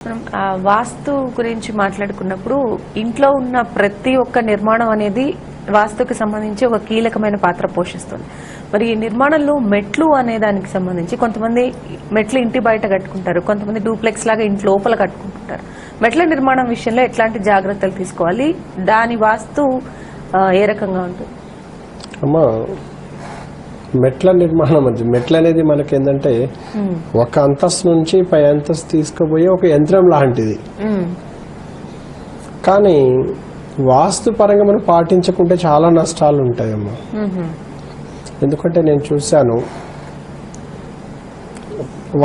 వాస్తు గురించి మాట్లాడుకున్నప్పుడు ఇంట్లో ఉన్న ప్రతి ఒక్క నిర్మాణం అనేది వాస్తుకి సంబంధించి ఒక కీలకమైన పాత్ర పోషిస్తుంది. మరి ఈ నిర్మాణంలో మెట్లు అనే దానికి సంబంధించి కొంతమంది మెట్లు ఇంటి బయట కట్టుకుంటారు, కొంతమంది డూప్లెక్స్ లాగా ఇంటి లోపల కట్టుకుంటుంటారు. మెట్ల నిర్మాణం విషయంలో ఎట్లాంటి జాగ్రత్తలు తీసుకోవాలి, దాని వాస్తు ఏ రకంగా ఉంటుంది? అమ్మా, మెట్ల నిర్మాణం అది మెట్లు అనేది మనకి ఏంటంటే ఒక అంతస్తు నుంచి పై అంతస్తు తీసుకుపోయే ఒక యంత్రం లాంటిది. కానీ వాస్తు పరంగా మనం పాటించకుంటే చాలా నష్టాలు ఉంటాయమ్మా. ఎందుకంటే నేను చూశాను,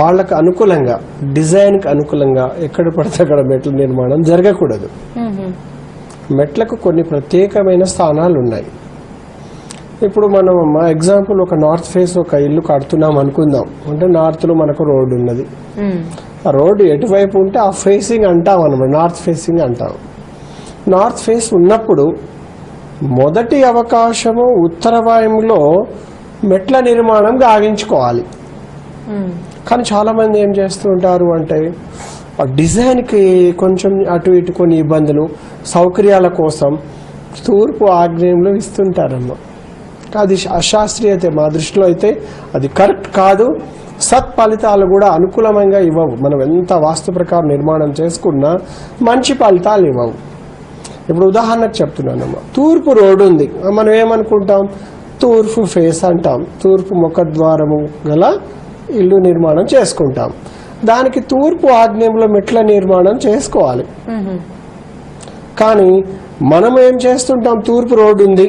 వాళ్ళకు అనుకూలంగా డిజైన్కి అనుకూలంగా ఎక్కడ పడితే అక్కడ మెట్ల నిర్మాణం జరగకూడదు. మెట్లకు కొన్ని ప్రత్యేకమైన స్థానాలు ఉన్నాయి. ఇప్పుడు మనం మా ఎగ్జాంపుల్ ఒక నార్త్ ఫేస్ ఒక ఇల్లు కడుతున్నాం అనుకుందాం. అంటే నార్త్ లో మనకు రోడ్డు ఉన్నది. ఆ రోడ్డు ఎటువైపు ఉంటే ఆ ఫేసింగ్ అంటాం అన్నమాట, నార్త్ ఫేసింగ్ అంటాం. నార్త్ ఫేస్ ఉన్నప్పుడు మొదటి అవకాశము ఉత్తర వాయువులో మెట్ల నిర్మాణం గావించుకోవాలి. కానీ చాలా మంది ఏం చేస్తూ ఉంటారు అంటే ఆ డిజైన్కి కొంచెం అటు ఇటు కొన్ని ఇబ్బందులు సౌకర్యాల కోసం తూర్పు ఆగ్నేయంలో ఇస్తుంటారమ్మా. అది అశాస్త్రీయతే. మా దృష్టిలో అయితే అది కరెక్ట్ కాదు. సత్ఫలితాలు కూడా అనుకూలంగా ఇవ్వవు. మనం ఎంత వాస్తు ప్రకారం నిర్మాణం చేసుకున్నా మంచి ఫలితాలు ఇవ్వవు. ఇప్పుడు ఉదాహరణకు చెప్తున్నానమ్మా, తూర్పు రోడ్డు ఉంది, మనం ఏమనుకుంటాం, తూర్పు ఫేస్ అంటాం, తూర్పు ముఖద్వారము గల ఇల్లు నిర్మాణం చేసుకుంటాం. దానికి తూర్పు ఆగ్నేయంలో మెట్ల నిర్మాణం చేసుకోవాలి. కానీ మనం ఏం చేస్తుంటాం, తూర్పు రోడ్డు ఉంది,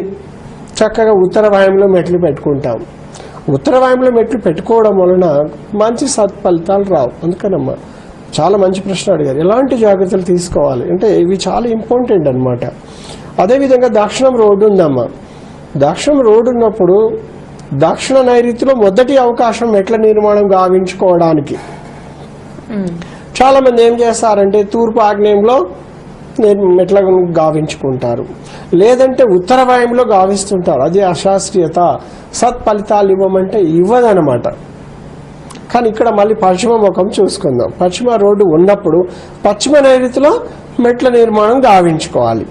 చక్కగా ఉత్తర వాయువులో మెట్లు పెట్టుకుంటాం. ఉత్తర వాయువులో మెట్లు పెట్టుకోవడం వలన మంచి సత్ఫలితాలు రావు. అందుకనమ్మా చాలా మంచి ప్రశ్న అడిగారు, ఎలాంటి జాగ్రత్తలు తీసుకోవాలి అంటే ఇవి చాలా ఇంపార్టెంట్ అనమాట. అదేవిధంగా దక్షిణం రోడ్డు ఉందమ్మా. దక్షిణం రోడ్డు ఉన్నప్పుడు దక్షిణ నైరుతిలో మొదటి అవకాశం మెట్ల నిర్మాణం గావించుకోవడానికి. చాలా మంది ఏం చేస్తారంటే తూర్పు ఆగ్నేయంలో మెట్ల గావించుకుంటారు, లేదంటే ఉత్తర వాయువులో గావిస్తుంటారు. అది అశాస్త్రీయత. సత్ఫలితాలు ఇవ్వమంటే ఇవ్వదనమాట. కానీ ఇక్కడ మళ్ళీ పశ్చిమ ముఖం చూసుకుందాం. పశ్చిమ రోడ్డు ఉన్నప్పుడు పశ్చిమ నైరుతిలో మెట్ల నిర్మాణం గావించుకోవాలి.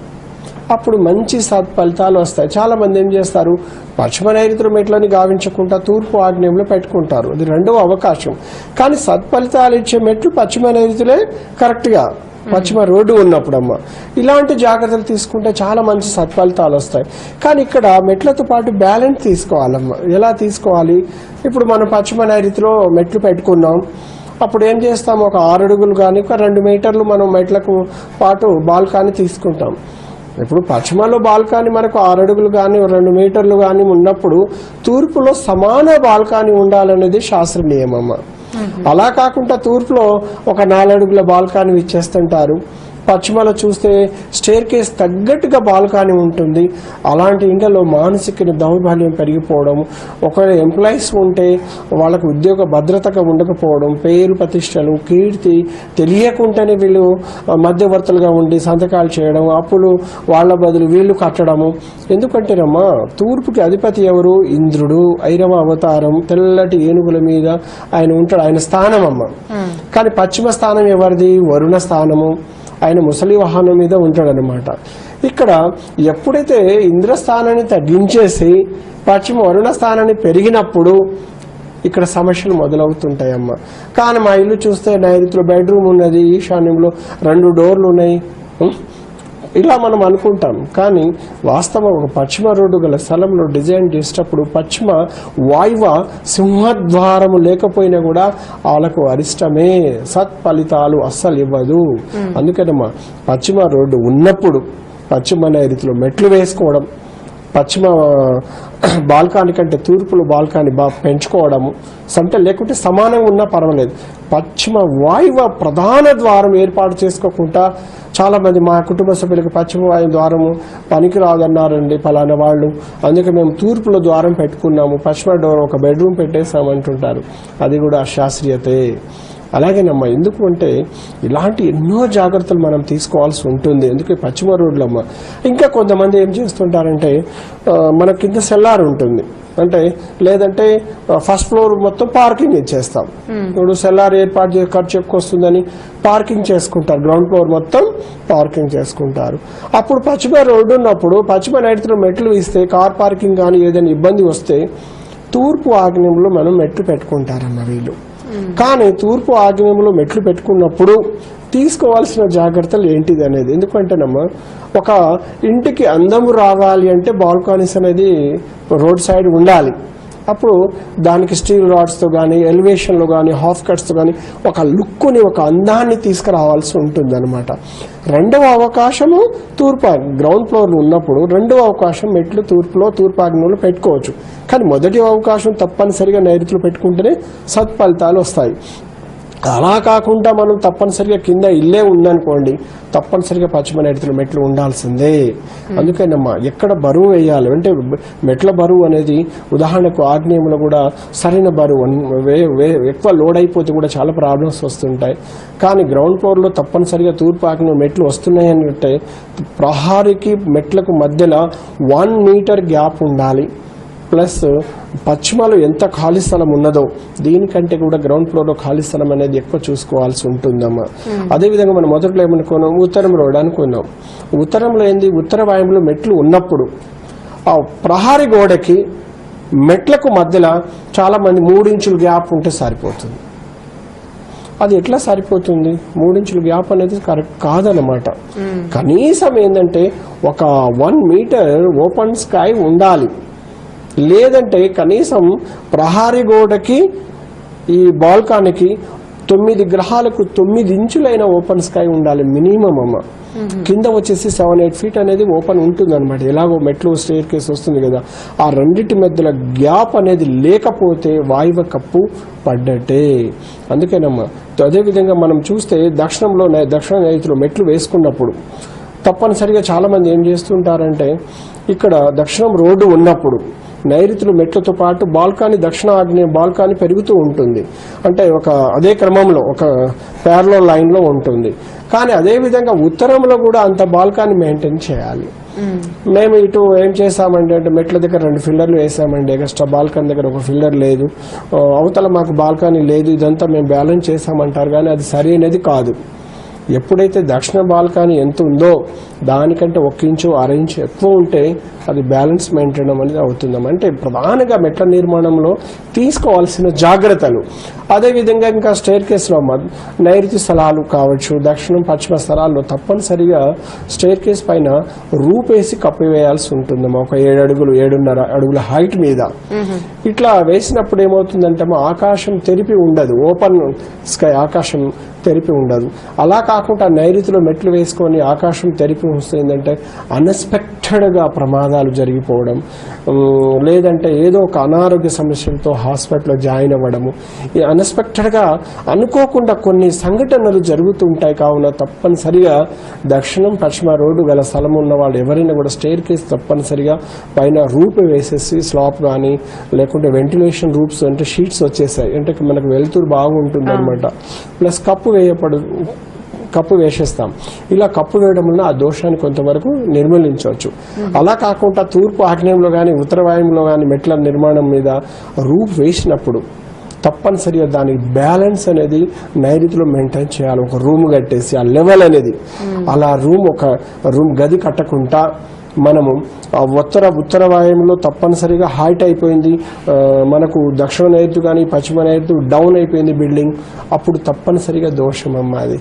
అప్పుడు మంచి సత్ఫలితాలు వస్తాయి. చాలా మంది ఏం చేస్తారు, పశ్చిమ నైరుతి మెట్లని గావించకుండా తూర్పు ఆగ్నేయంలో పెట్టుకుంటారు. అది రెండవ అవకాశం. కానీ సత్ఫలితాలు ఇచ్చే మెట్లు పశ్చిమ నైరుతిలే కరెక్ట్గా పశ్చిమ రోడ్డు ఉన్నప్పుడు అమ్మ. ఇలాంటి జాగ్రత్తలు తీసుకుంటే చాలా మంచి సత్ఫలితాలు వస్తాయి. కానీ ఇక్కడ మెట్లతో పాటు బ్యాలెన్స్ తీసుకోవాలమ్మా. ఎలా తీసుకోవాలి, ఇప్పుడు మనం పశ్చిమ నైరుతిలో మెట్లు పెట్టుకున్నాం, అప్పుడు ఏం చేస్తాం, ఒక 6 అడుగులు కానీ ఒక 2 మీటర్లు మనం మెట్లకు పాటు బాల్కనీ తీసుకుంటాం. ఇప్పుడు పశ్చిమలో బాల్కనీ మనకు 6 అడుగులు కానీ 2 మీటర్లు కానీ ఉన్నప్పుడు తూర్పులో సమాన బాల్కనీ ఉండాలనేది శాస్త్ర నియమమ్మ. అలా కాకుండా తూర్పులో ఒక 4 అడుగుల బాల్కనీ ఇచ్చేస్తుంటారు. పశ్చిమలో చూస్తే స్టేర్ కేస్ తగ్గట్టుగా బాల్కనీ ఉంటుంది. అలాంటి ఇంట్లో మానసిక దౌర్బల్యం పెరిగిపోవడం, ఒకవేళ ఎంప్లాయీస్ ఉంటే వాళ్ళకు ఉద్యోగ భద్రతగా ఉండకపోవడం, పేరు ప్రతిష్టలు కీర్తి తెలియకుండానే వీళ్ళు మధ్యవర్తులుగా ఉండి సంతకాలు చేయడం, అప్పులు వాళ్ళ బదులు వీళ్ళు కట్టడము. ఎందుకంటేనమ్మా తూర్పుకి అధిపతి ఎవరు, ఇంద్రుడు, ఐరవ అవతారం, తెల్లటి ఏనుగుల మీద ఆయన ఉంటాడు, ఆయన స్థానం అమ్మ. కానీ పశ్చిమ స్థానం ఎవరిది, వరుణ స్థానము, ఆయన ముసలి వాహనం మీద ఉంటాడనమాట. ఇక్కడ ఎప్పుడైతే ఇంద్రస్థానాన్ని తగ్గించేసి పశ్చిమ వరుణ స్థానాన్ని పెరిగినప్పుడు ఇక్కడ సమస్యలు మొదలవుతుంటాయమ్మా. కానీ మా ఇల్లు చూస్తే నైరుతిలో బెడ్రూమ్ ఉన్నది, ఈశాన్యంలో 2 డోర్లు ఉన్నాయి, ఇలా మనం అనుకుంటాం. కానీ వాస్తవం ఒక పశ్చిమ రోడ్డు గల స్థలంలో డిజైన్ చేసేటప్పుడు పశ్చిమ వాయువ సింహద్వారము లేకపోయినా కూడా వాళ్ళకు అరిష్టమే, సత్ఫలితాలు అస్సలు ఇవ్వదు. అందుకనమ్మా పశ్చిమ రోడ్డు ఉన్నప్పుడు పశ్చిమ నైరుతిలో మెట్లు వేసుకోవడం, పశ్చిమ బాల్కనీ కంటే తూర్పులో బాల్కనీ పెంచుకోవడము, అంటే లేకుంటే సమానంగా ఉన్నా పర్వాలేదు. పశ్చిమ వాయువ ప్రధాన ద్వారం ఏర్పాటు చేసుకోకుండా చాలా మంది మా కుటుంబ సభ్యులకు పశ్చిమ వాయు ద్వారము పనికి రాదన్నారండి ఫలానా వాళ్ళు, అందుకే మేము తూర్పులో ద్వారం పెట్టుకున్నాము, పశ్చిమ డోర్ ఒక బెడ్రూమ్ పెట్టేసామంటుంటారు. అది కూడా అశాస్త్రీయతే. అలాగేనమ్మా, ఎందుకు అంటే ఇలాంటి ఎన్నో జాగ్రత్తలు మనం తీసుకోవాల్సి ఉంటుంది. ఎందుకంటే పశ్చిమ రోడ్లమ్మ. ఇంకా కొంతమంది ఏం చేస్తుంటారంటే మన కింద సెల్లార్ ఉంటుంది, అంటే లేదంటే ఫస్ట్ ఫ్లోర్ మొత్తం పార్కింగ్ ఇచ్చేస్తాం. ఇప్పుడు సెల్లార్ ఏర్పాటు ఖర్చు ఎక్కువ వస్తుందని పార్కింగ్ చేసుకుంటారు, గ్రౌండ్ ఫ్లోర్ మొత్తం పార్కింగ్ చేసుకుంటారు. అప్పుడు పశ్చిమ రోడ్డు ఉన్నప్పుడు పశ్చిమ నైరుతిలో మెట్లు ఇస్తే కార్ పార్కింగ్ కానీ ఏదైనా ఇబ్బంది వస్తే తూర్పు ఆగ్నేయంలో మనం మెట్లు పెట్టుకుంటారన్న వీళ్ళు. కానీ తూర్పు ఆగ్నేయంలో మెట్లు పెట్టుకున్నప్పుడు తీసుకోవాల్సిన జాగ్రత్తలు ఏంటిది అనేది, ఎందుకంటేనమ్మా ఒక ఇంటికి అందము రావాలి అంటే బాల్కనీస్ అనేది రోడ్ సైడ్ ఉండాలి. అప్పుడు దానికి స్టీల్ రాడ్స్తో కానీ ఎలివేషన్లో కానీ హాఫ్ కట్స్తో కానీ ఒక లుక్ని ఒక అందాన్ని తీసుకురావాల్సి ఉంటుంది అనమాట. రెండవ అవకాశము తూర్పు గ్రౌండ్ ఫ్లోర్లు ఉన్నప్పుడు రెండవ అవకాశం మెట్లు తూర్పు ఆగ్నేయంలో పెట్టుకోవచ్చు. కానీ మొదటి అవకాశం తప్పనిసరిగా నైరుతిలో పెట్టుకుంటేనే సత్ఫలితాలు వస్తాయి. అలా కాకుండా మనం తప్పనిసరిగా కింద ఇల్లే ఉందనుకోండి, తప్పనిసరిగా పశ్చిమ నైరుతిలో మెట్లు ఉండాల్సిందే. అందుకేనమ్మా ఎక్కడ బరువు వేయాలి అంటే మెట్ల బరువు అనేది ఉదాహరణకు ఆగ్నేయంలో కూడా సరైన బరువు ఎక్కువ లోడ్ అయిపోతే కూడా చాలా ప్రాబ్లమ్స్ వస్తుంటాయి. కానీ గ్రౌండ్ ఫ్లోర్లో తప్పనిసరిగా తూర్పు ఆగ్నేయం మెట్లు వస్తున్నాయి అంటే ప్రహారికి మెట్లకు మధ్యలో 1 మీటర్ గ్యాప్ ఉండాలి. ప్లస్ పశ్చిమలో ఎంత ఖాళీ స్థలం ఉన్నదో దీనికంటే కూడా గ్రౌండ్ ఫ్లోర్లో ఖాళీ స్థలం అనేది ఎక్కువ చూసుకోవాల్సి ఉంటుందమ్మా. అదేవిధంగా మనం మొదట్లో ఏమనుకున్నాం, ఉత్తరం రోడ్ అనుకున్నాం. ఉత్తరంలో ఏంది, ఉత్తర వాయువులో మెట్లు ఉన్నప్పుడు ఆ ప్రహారీ గోడకి మెట్లకు మధ్యలో చాలా మంది 3 ఇంచుల గ్యాప్ ఉంటే సరిపోతుంది. అది ఎట్లా సరిపోతుంది? 3 ఇంచుల గ్యాప్ అనేది కరెక్ట్ కాదనమాట. కనీసం ఏంటంటే ఒక 1 మీటర్ ఓపెన్ స్కై ఉండాలి. లేదంటే కనీసం ప్రహారీ గోడకి ఈ బాల్కానికి 9 గ్రహాలకు 9 ఇంచులైన ఓపెన్ స్కై ఉండాలి మినిమం అమ్మ. కింద వచ్చేసి 7-8 ఫీట్ అనేది ఓపెన్ ఉంటుంది అనమాట. ఎలాగో మెట్లు స్టేర్ కేసు వస్తుంది కదా, ఆ రెండింటి మధ్యలో గ్యాప్ అనేది లేకపోతే వాయువ కప్పు పడ్డట్టే. అందుకేనమ్మా అదేవిధంగా మనం చూస్తే దక్షిణ నైరుతిలో మెట్లు వేసుకున్నప్పుడు తప్పనిసరిగా చాలా మంది ఏం చేస్తుంటారంటే ఇక్కడ దక్షిణం రోడ్డు ఉన్నప్పుడు నైరుతిలో మెట్లతో పాటు బాల్కానీ దక్షిణ ఆగ్నేయ బాల్కానీ పెరుగుతూ ఉంటుంది. అంటే అదే క్రమంలో ఒక ప్యారలల్ లైన్లో ఉంటుంది. కానీ అదేవిధంగా ఉత్తరంలో కూడా అంత బాల్కానీ మెయింటైన్ చేయాలి. మేము ఇటు ఏం చేసామంటే మెట్ల దగ్గర 2 ఫిల్లర్లు వేసామండి, ఎక్స్ట్రా బాల్కనీ దగ్గర ఒక ఫిల్లర్ లేదు, అవతల మాకు బాల్కనీ లేదు, ఇదంతా మేము బ్యాలెన్స్ చేసామంటారు. కానీ అది సరైనది కాదు. ఎప్పుడైతే దక్షిణ బాల్కనీ ఎంత ఉందో దానికంటే 1 ఇంచు 1/2 ఇంచు ఎక్కువ ఉంటే అది బ్యాలెన్స్ మెయింటైన్ అనేది అవుతుందన్నమాట. అంటే ప్రధానంగా మెట్ల నిర్మాణంలో తీసుకోవాల్సిన జాగ్రత్తలు. అదేవిధంగా ఇంకా స్టేర్ కేసులో నైరుతి స్థలాలు కావచ్చు, దక్షిణం పశ్చిమ స్థలాల్లో తప్పనిసరిగా స్టేర్ కేస్ పైన రూపేసి కప్పివేయాల్సి ఉంటుందమ్మా. ఒక 7 అడుగులు 7.5 అడుగుల హైట్ మీద ఇట్లా వేసినప్పుడు ఏమవుతుందంటే ఆకాశం తెరిపి ఉండదు, ఓపెన్ స్కై ఆకాశం తెరిపి ఉండదు. అలా కాకుండా నైరుతిలో మెట్లు వేసుకొని ఆకాశం తెరిపి వస్తుందంటే అన్ఎక్స్పెక్టెడ్గా ప్రమాదాలు జరిగిపోవడం, లేదంటే ఏదో ఒక అనారోగ్య సమస్యలతో హాస్పిటల్లో జాయిన్ అవ్వడము, ఈ అన్ఎక్స్పెక్టెడ్గా అనుకోకుండా కొన్ని సంఘటనలు జరుగుతుంటాయి. కావున తప్పనిసరిగా దక్షిణం పశ్చిమ రోడ్డు గల స్థలం ఉన్న వాళ్ళు ఎవరైనా కూడా స్టేర్ కేస్ తప్పనిసరిగా పైన రూప్ వేసేసి స్లాబ్ కానీ లేకుంటే వెంటిలేషన్ రూప్స్ అంటే షీట్స్ వచ్చేసాయి అంటే మనకు వెలుతురు బాగుంటుంది అనమాట. ప్లస్ కప్పు వేసేస్తాం. ఇలా కప్పు వేయడం వల్ల ఆ దోషాన్ని కొంతవరకు నిర్మూలించవచ్చు. అలా కాకుండా తూర్పు ఆగ్నేయంలో కానీ ఉత్తర వాయువులో కానీ మెట్ల నిర్మాణం మీద రూప్ వేసినప్పుడు తప్పనిసరిగా దానికి బ్యాలెన్స్ అనేది నైరుతిలో మెయింటైన్ చేయాలి. ఒక రూమ్ కట్టేసి ఆ లెవెల్ అనేది అలా రూమ్ గది కట్టకుండా మనము ఉత్తర వాయువులో తప్పనిసరిగా హైట్ అయిపోయింది, మనకు దక్షిణ నైరుతి కానీ పశ్చిమ నైరుతి డౌన్ అయిపోయింది బిల్డింగ్, అప్పుడు తప్పనిసరిగా దోషం అమ్మ అది.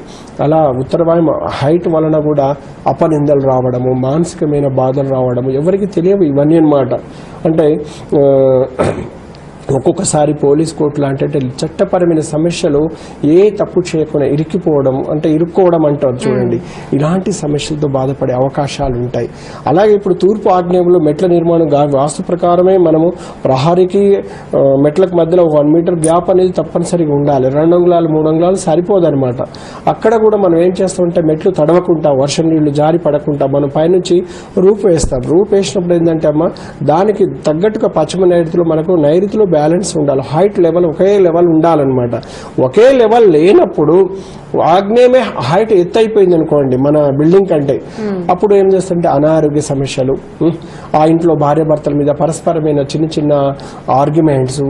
అలా ఉత్తర వాయువు హైట్ వలన కూడా అపనిందలు రావడము, మానసికమైన బాధలు రావడము ఎవరికి తెలియవు ఇవన్నీ అన్నమాట. అంటే ఒక్కొక్కసారి పోలీస్ కోర్టు లాంటి చట్టపరమైన సమస్యలు ఏ తప్పు చేయకుండా ఇరుక్కోవడం అంటారు చూడండి, ఇలాంటి సమస్యలతో బాధపడే అవకాశాలు ఉంటాయి. అలాగే ఇప్పుడు తూర్పు ఆగ్నేయంలో మెట్ల నిర్మాణం వాస్తు ప్రకారమే మనము ప్రహారీకి మెట్లకు మధ్యలో 1 మీటర్ గ్యాప్ అనేది తప్పనిసరిగా ఉండాలి. 2 అంగుళాలు 3 అంగుళాలు సరిపోదన్నమాట. అక్కడ కూడా మనం ఏం చేస్తామంటే మెట్లు తడవకుండా వర్షం నీళ్లు జారి పడకుండా మనం పైనుంచి రూప్ వేస్తాం. రూప్ వేసినప్పుడు ఏంటంటే అమ్మ దానికి తగ్గట్టుగా పశ్చిమ నైరుతిలో మనకు నైరుతిలో బ్యాలెన్స్ ఉండాలి, హైట్ లెవెల్ ఒకే లెవెల్ ఉండాలన్నమాట. ఒకే లెవెల్ లేనప్పుడు ఆగ్నేయమే హైట్ ఎత్తైపోయింది అనుకోండి మన బిల్డింగ్ కంటే, అప్పుడు ఏం చేస్తుంటే అనారోగ్య సమస్యలు, ఆ ఇంట్లో భార్యాభర్తల మీద పరస్పరమైన చిన్న చిన్న ఆర్గ్యుమెంట్స్,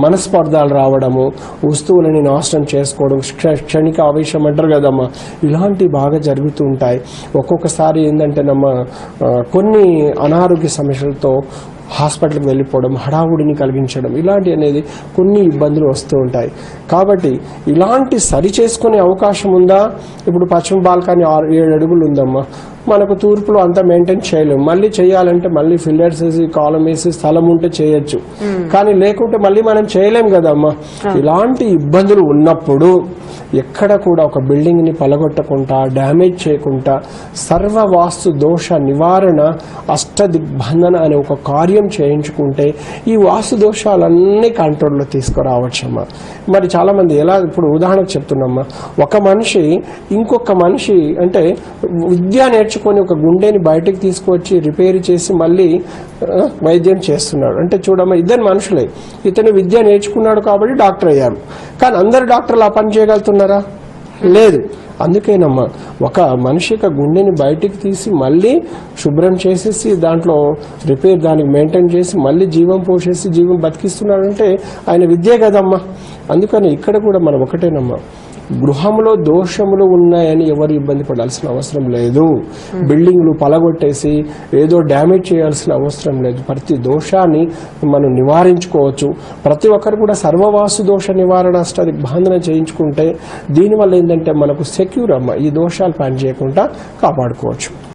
మనస్పర్ధాలు రావడము, వస్తువులని నాశనం చేసుకోవడం, క్షణిక ఆవేశం అంటారు కదమ్మా, ఇలాంటివి బాగా జరుగుతూ ఉంటాయి. ఒక్కొక్కసారి ఏంటంటేనమ్మా కొన్ని అనారోగ్య సమస్యలతో హాస్పిటల్కి వెళ్ళిపోవడం, హడావుడిని కలిగించడం, ఇలాంటి అనేది కొన్ని ఇబ్బందులు వస్తూ ఉంటాయి. కాబట్టి ఇలాంటి సరి చేసుకునే అవకాశం ఉందా? ఇప్పుడు పశ్చిమ బాల్కనీ 7 అడుగులు ఉందమ్మా, మనకు తూర్పులో అంతా మెయింటైన్ చేయలేము. మళ్ళీ చేయాలంటే మళ్ళీ ఫిల్లర్స్ వేసి కాలం వేసి స్థలం ఉంటే చేయొచ్చు, కానీ లేకుంటే మళ్ళీ మనం చేయలేం కదమ్మా. ఇలాంటి ఇబ్బందులు ఉన్నప్పుడు ఎక్కడ కూడా ఒక బిల్డింగ్ ని పలగొట్టకుండా, డ్యామేజ్ చేయకుండా సర్వ వాస్తు దోష నివారణ అష్టదిగ్బంధన అనే ఒక కార్యం చేయించుకుంటే ఈ వాస్తు దోషాలన్నీ కంట్రోల్లో తీసుకురావచ్చమ్మా. మరి చాలా మంది ఎలా, ఇప్పుడు ఉదాహరణకు చెప్తున్నామ్మా, ఒక మనిషి ఇంకొక మనిషి అంటే విద్య నేర్చుకొని ఒక గుండెని బయటకు తీసుకువచ్చి రిపేర్ చేసి మళ్ళీ వైద్యం చేస్తున్నాడు అంటే చూడమ్మా, ఇద్దరు మనుషులే. ఇతను విద్య నేర్చుకున్నాడు కాబట్టి డాక్టర్ అయ్యారు, కానీ అందరు డాక్టర్లు ఆ పని చేయగలుగుతున్నారా? లేదు. అందుకేనమ్మా ఒక మనిషి యొక్క గుండెని బయటికి తీసి మళ్ళీ శుభ్రం చేసేసి దాంట్లో రిపేర్ దానికి మెయింటైన్ చేసి మళ్ళీ జీవం పోసేసి జీవం బతికిస్తున్నాడంటే ఆయన విద్యే కదమ్మా. అందుకని ఇక్కడ కూడా మనం ఒకటేనమ్మా, గృహంలో దోషములు ఉన్నాయని ఎవరు ఇబ్బంది పడాల్సిన అవసరం లేదు. బిల్డింగ్లు పలగొట్టేసి ఏదో డ్యామేజ్ చేయాల్సిన అవసరం లేదు. ప్రతి దోషాన్ని మనం నివారించుకోవచ్చు. ప్రతి ఒక్కరు కూడా సర్వవాసు దోష నివారణ అష్టదిగ్బంధన చేయించుకుంటే దీనివల్ల ఏంటంటే మనకు సెక్యూర్ అమ్మ, ఈ దోషాలు పనిచేయకుండా కాపాడుకోవచ్చు.